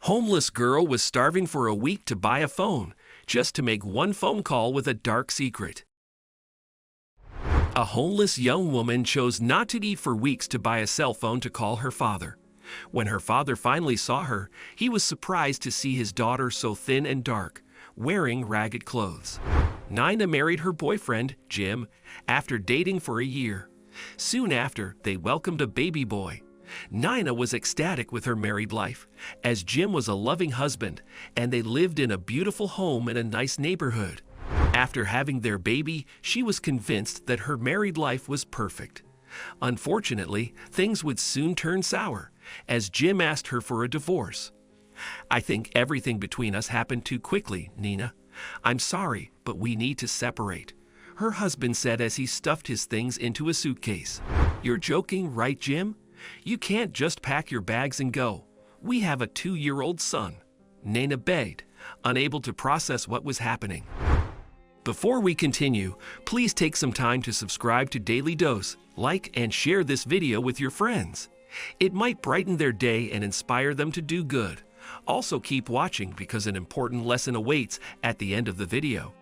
Homeless girl was starving for a week to buy a phone, just to make one phone call with a dark secret. A homeless young woman chose not to eat for weeks to buy a cell phone to call her father. When her father finally saw her, he was surprised to see his daughter so thin and dark, wearing ragged clothes. Nina married her boyfriend, Jim, after dating for a year. Soon after, they welcomed a baby boy. Nina was ecstatic with her married life, as Jim was a loving husband, and they lived in a beautiful home in a nice neighborhood. After having their baby, she was convinced that her married life was perfect. Unfortunately, things would soon turn sour, as Jim asked her for a divorce. "I think everything between us happened too quickly, Nina. I'm sorry, but we need to separate," her husband said as he stuffed his things into a suitcase. "You're joking, right, Jim? You can't just pack your bags and go. We have a 2-year-old son," Nina begged, unable to process what was happening. Before we continue, please take some time to subscribe to Dailydose, like and share this video with your friends. It might brighten their day and inspire them to do good. Also keep watching because an important lesson awaits at the end of the video.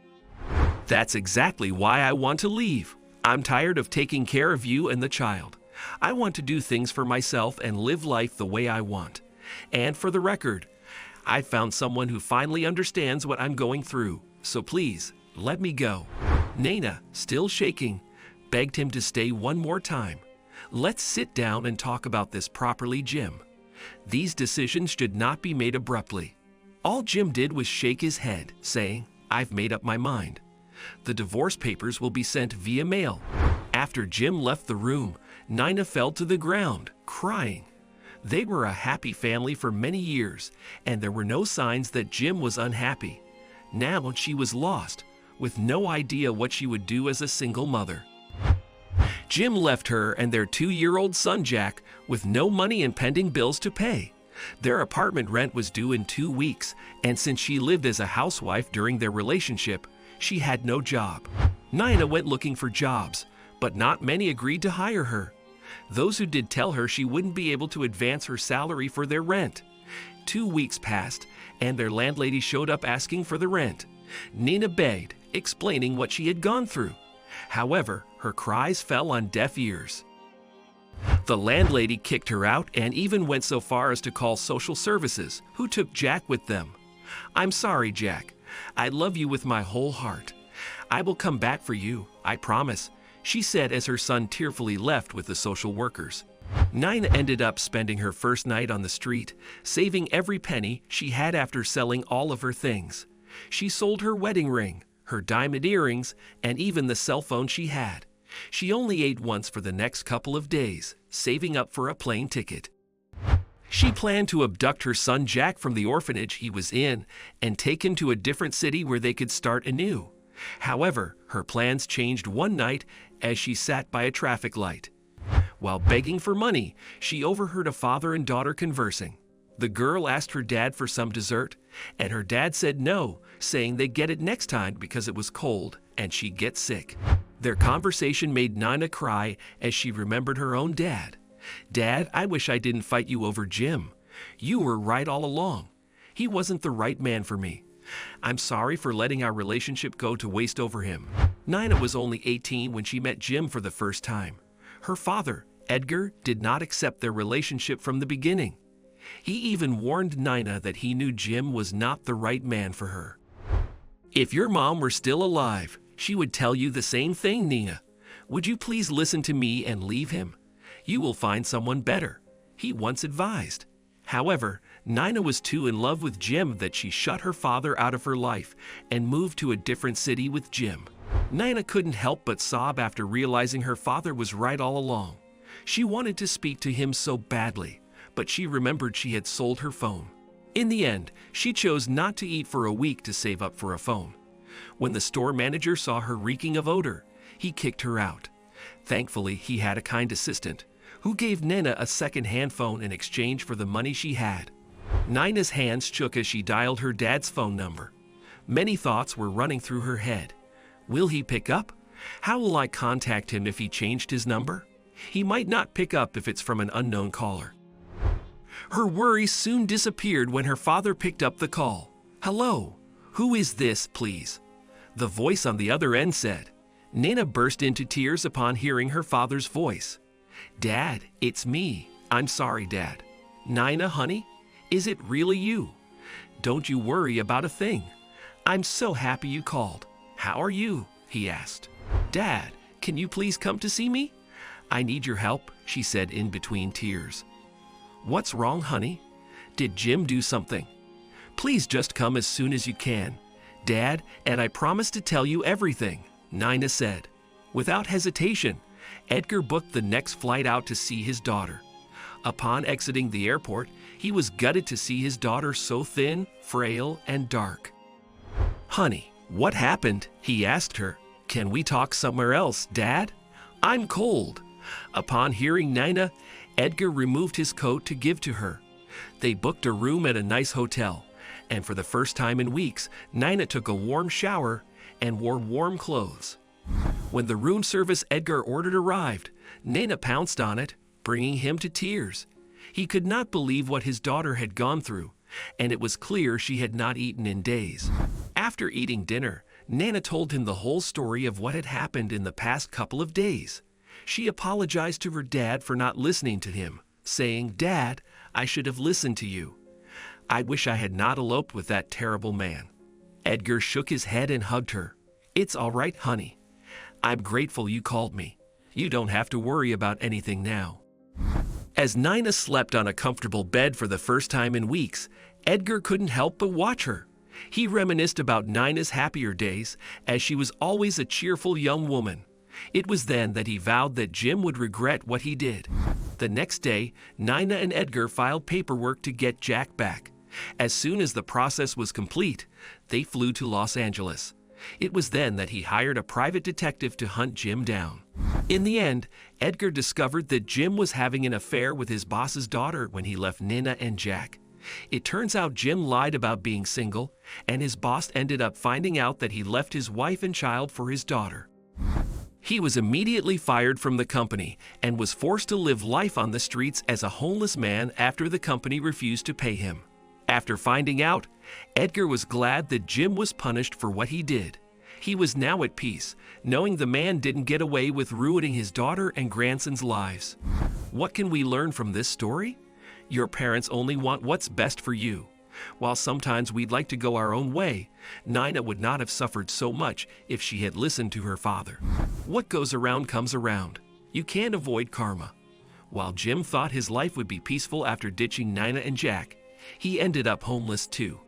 "That's exactly why I want to leave. I'm tired of taking care of you and the child. I want to do things for myself and live life the way I want. And for the record, I found someone who finally understands what I'm going through, so please, let me go." Nina, still shaking, begged him to stay one more time. "Let's sit down and talk about this properly, Jim. These decisions should not be made abruptly." All Jim did was shake his head, saying, "I've made up my mind. The divorce papers will be sent via mail." After Jim left the room, Nina fell to the ground, crying. They were a happy family for many years, and there were no signs that Jim was unhappy. Now she was lost, with no idea what she would do as a single mother. Jim left her and their 2-year-old son Jack with no money and pending bills to pay. Their apartment rent was due in 2 weeks, and since she lived as a housewife during their relationship, she had no job. Nina went looking for jobs, but not many agreed to hire her. Those who did tell her she wouldn't be able to advance her salary for their rent. 2 weeks passed, and their landlady showed up asking for the rent. Nina begged, explaining what she had gone through. However, her cries fell on deaf ears. The landlady kicked her out and even went so far as to call social services, who took Jack with them. "I'm sorry, Jack. I love you with my whole heart. I will come back for you, I promise," she said as her son tearfully left with the social workers. Nina ended up spending her first night on the street, saving every penny she had after selling all of her things. She sold her wedding ring, her diamond earrings, and even the cell phone she had. She only ate once for the next couple of days, saving up for a plane ticket. She planned to abduct her son Jack from the orphanage he was in and take him to a different city where they could start anew. However, her plans changed one night as she sat by a traffic light. While begging for money, she overheard a father and daughter conversing. The girl asked her dad for some dessert, and her dad said no, saying they'd get it next time because it was cold and she'd get sick. Their conversation made Nina cry as she remembered her own dad. "Dad, I wish I didn't fight you over Jim. You were right all along. He wasn't the right man for me. I'm sorry for letting our relationship go to waste over him." Nina was only 18 when she met Jim for the first time. Her father, Edgar, did not accept their relationship from the beginning. He even warned Nina that he knew Jim was not the right man for her. "If your mom were still alive, she would tell you the same thing, Nina. Would you please listen to me and leave him? You will find someone better," he once advised. However, Nina was too in love with Jim that she shut her father out of her life and moved to a different city with Jim. Nina couldn't help but sob after realizing her father was right all along. She wanted to speak to him so badly, but she remembered she had sold her phone. In the end, she chose not to eat for a week to save up for a phone. When the store manager saw her reeking of odor, he kicked her out. Thankfully, he had a kind assistant who gave Nina a second-hand phone in exchange for the money she had. Nina's hands shook as she dialed her dad's phone number. Many thoughts were running through her head. Will he pick up? How will I contact him if he changed his number? He might not pick up if it's from an unknown caller. Her worry soon disappeared when her father picked up the call. "Hello, who is this, please?" The voice on the other end said. Nina burst into tears upon hearing her father's voice. "Dad, it's me. I'm sorry, Dad." "Nina, honey, is it really you? Don't you worry about a thing. I'm so happy you called. How are you?" he asked. "Dad, can you please come to see me? I need your help," she said in between tears. "What's wrong, honey? Did Jim do something? Please just come as soon as you can, Dad, and I promise to tell you everything," Nina said. Without hesitation, Edgar booked the next flight out to see his daughter. Upon exiting the airport, he was gutted to see his daughter so thin, frail, and dark. "Honey, what happened?" he asked her. "Can we talk somewhere else, Dad? I'm cold." Upon hearing Nina, Edgar removed his coat to give to her. They booked a room at a nice hotel, and for the first time in weeks, Nina took a warm shower and wore warm clothes. When the room service Edgar ordered arrived, Nina pounced on it, bringing him to tears. He could not believe what his daughter had gone through, and it was clear she had not eaten in days. After eating dinner, Nana told him the whole story of what had happened in the past couple of days. She apologized to her dad for not listening to him, saying, "Dad, I should have listened to you. I wish I had not eloped with that terrible man." Edgar shook his head and hugged her. "It's all right, honey. I'm grateful you called me. You don't have to worry about anything now." As Nina slept on a comfortable bed for the first time in weeks, Edgar couldn't help but watch her. He reminisced about Nina's happier days, as she was always a cheerful young woman. It was then that he vowed that Jim would regret what he did. The next day, Nina and Edgar filed paperwork to get Jack back. As soon as the process was complete, they flew to Los Angeles. It was then that he hired a private detective to hunt Jim down. In the end, Edgar discovered that Jim was having an affair with his boss's daughter when he left Nina and Jack. It turns out Jim lied about being single, and his boss ended up finding out that he left his wife and child for his daughter. He was immediately fired from the company and was forced to live life on the streets as a homeless man after the company refused to pay him. After finding out, Edgar was glad that Jim was punished for what he did. He was now at peace, knowing the man didn't get away with ruining his daughter and grandson's lives. What can we learn from this story? Your parents only want what's best for you. While sometimes we'd like to go our own way, Nina would not have suffered so much if she had listened to her father. What goes around comes around. You can't avoid karma. While Jim thought his life would be peaceful after ditching Nina and Jack, he ended up homeless too.